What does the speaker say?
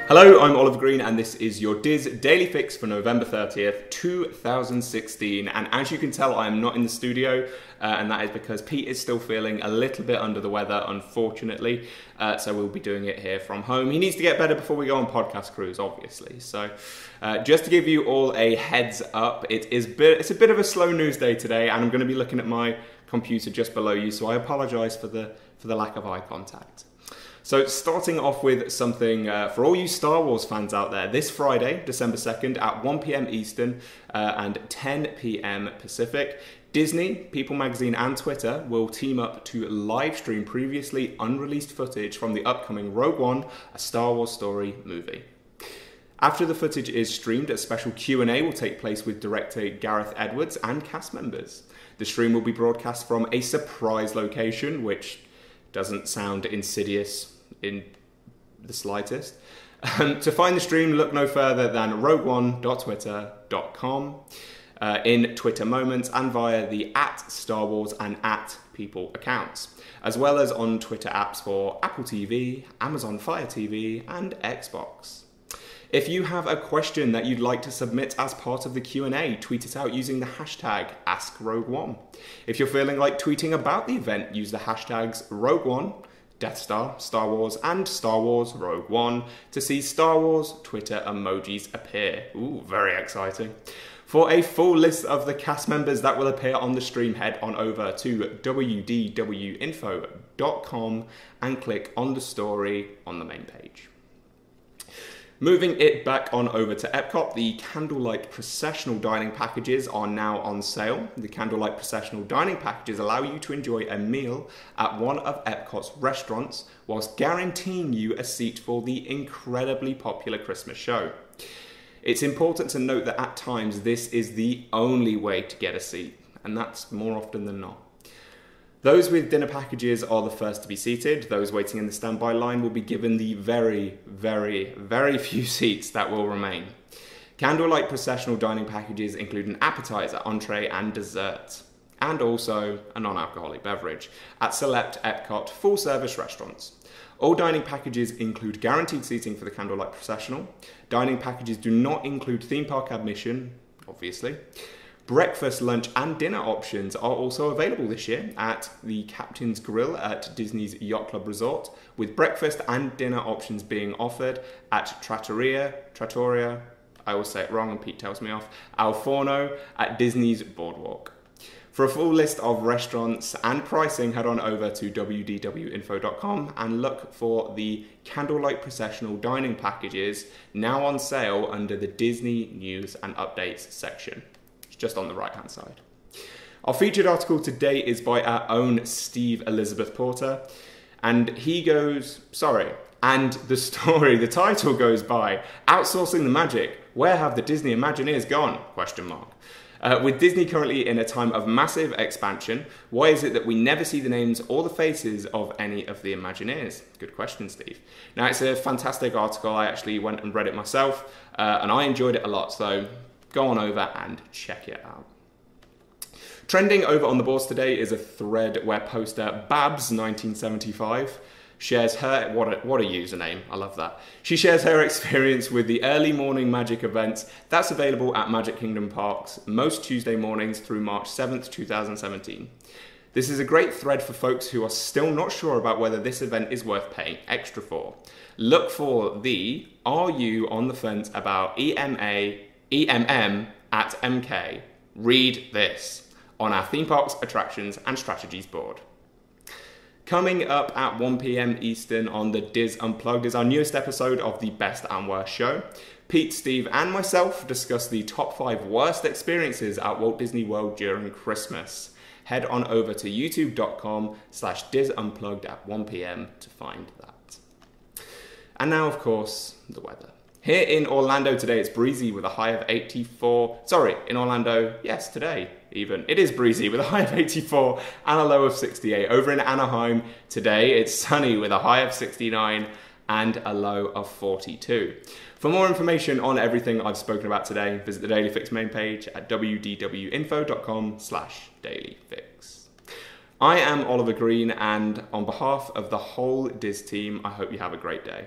Hello, I'm Oliver Green and this is your Diz Daily Fix for November 30th, 2016. And as you can tell, I am not in the studio and that is because Pete is still feeling a little bit under the weather, unfortunately. So we'll be doing it here from home. He needs to get better before we go on podcast cruise, obviously. So just to give you all a heads up, it's a bit of a slow news day today and I'm going to be looking at my computer just below you. So I apologize for the lack of eye contact. So starting off with something for all you Star Wars fans out there, this Friday, December 2nd at 1 PM Eastern and 10 PM Pacific, Disney, People Magazine and Twitter will team up to live stream previously unreleased footage from the upcoming Rogue One, a Star Wars story movie. After the footage is streamed, a special Q&A will take place with director Gareth Edwards and cast members. The stream will be broadcast from a surprise location, which doesn't sound insidious in the slightest. To find the stream, look no further than rogueone.twitter.com, in Twitter Moments and via the @StarWars and @People accounts, as well as on Twitter apps for Apple TV, Amazon Fire TV and Xbox. If you have a question that you'd like to submit as part of the Q&A, tweet it out using the hashtag AskRogue1. If you're feeling like tweeting about the event, use the hashtags Rogue1, Death Star, Star Wars, and Star Wars Rogue One to see Star Wars Twitter emojis appear. Ooh, very exciting. For a full list of the cast members that will appear on the stream, head on over to wdwinfo.com and click on the story on the main page. Moving it back on over to Epcot, the Candlelight Processional Dining Packages are now on sale. The Candlelight Processional Dining Packages allow you to enjoy a meal at one of Epcot's restaurants whilst guaranteeing you a seat for the incredibly popular Christmas show. It's important to note that at times this is the only way to get a seat, and that's more often than not. Those with dinner packages are the first to be seated. Those waiting in the standby line will be given the very, very, very few seats that will remain. Candlelight Processional Dining Packages include an appetizer, entree and dessert, and also a non-alcoholic beverage at select Epcot full-service restaurants. All dining packages include guaranteed seating for the Candlelight Processional. Dining packages do not include theme park admission, obviously. Breakfast, lunch and dinner options are also available this year at the Captain's Grill at Disney's Yacht Club Resort, with breakfast and dinner options being offered at Trattoria, I always say it wrong and Pete tells me off, Al Forno at Disney's Boardwalk. For a full list of restaurants and pricing, head on over to wdwinfo.com and look for the Candlelight Processional Dining Packages, now on sale under the Disney News and Updates section. Just on the right hand side. Our featured article today is by our own Steve Elizabeth Porter, and he goes, the title goes by Outsourcing the Magic, Where Have the Disney Imagineers Gone? ? With Disney currently in a time of massive expansion, why is it that we never see the names or the faces of any of the Imagineers? Good question, Steve. Now, it's a fantastic article. I actually went and read it myself, and I enjoyed it a lot, so go on over and check it out. Trending over on the boards today is a thread where poster Babs1975 shares her, what a username, I love that. She shares her experience with the early morning magic events that's available at Magic Kingdom Parks most Tuesday mornings through March 7th, 2017. This is a great thread for folks who are still not sure about whether this event is worth paying extra for. Look for the Are You on the Fence About EMM at MK, read this, on our Theme Parks, Attractions and Strategies board. Coming up at 1 PM Eastern on the Diz Unplugged is our newest episode of the Best and Worst show. Pete, Steve and myself discuss the top 5 worst experiences at Walt Disney World during Christmas. Head on over to youtube.com/DizUnplugged at 1 PM to find that. And now, of course, the weather. Here in Orlando today, it's breezy with a high of 84. Sorry, in Orlando, yes, today even. It is breezy with a high of 84 and a low of 68. Over in Anaheim today, it's sunny with a high of 69 and a low of 42. For more information on everything I've spoken about today, visit the Daily Fix main page at wdwinfo.com/dailyfix. I am Oliver Green, and on behalf of the whole Diz team, I hope you have a great day.